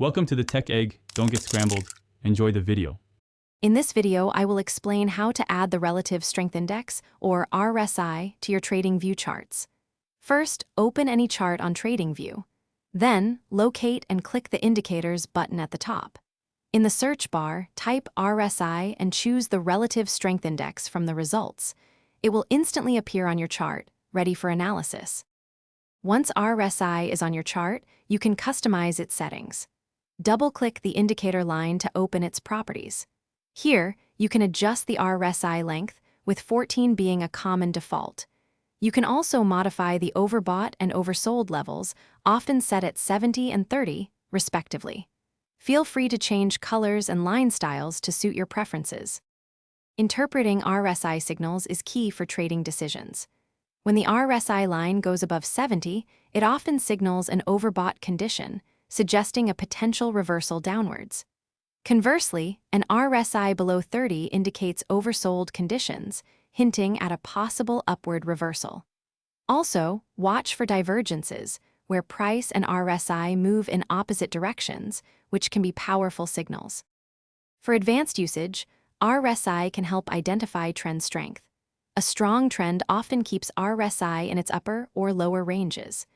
Welcome to the Tech Egg. Don't get scrambled. Enjoy the video. In this video, I will explain how to add the Relative Strength Index, or RSI, to your TradingView charts. First, open any chart on TradingView. Then, locate and click the Indicators button at the top. In the search bar, type RSI and choose the Relative Strength Index from the results. It will instantly appear on your chart, ready for analysis. Once RSI is on your chart, you can customize its settings. Double-click the indicator line to open its properties. Here, you can adjust the RSI length, with 14 being a common default. You can also modify the overbought and oversold levels, often set at 70 and 30, respectively. Feel free to change colors and line styles to suit your preferences. Interpreting RSI signals is key for trading decisions. When the RSI line goes above 70, it often signals an overbought condition, suggesting a potential reversal downwards. Conversely, an RSI below 30 indicates oversold conditions, hinting at a possible upward reversal. Also, watch for divergences, where price and RSI move in opposite directions, which can be powerful signals. For advanced usage, RSI can help identify trend strength. A strong trend often keeps RSI in its upper or lower ranges.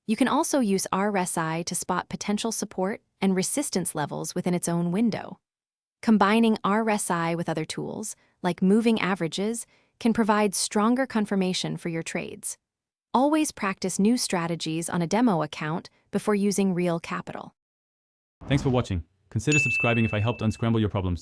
You can also use RSI to spot potential support and resistance levels within its own window. Combining RSI with other tools, like moving averages, can provide stronger confirmation for your trades. Always practice new strategies on a demo account before using real capital. Thanks for watching. Consider subscribing if I helped unscramble your problems.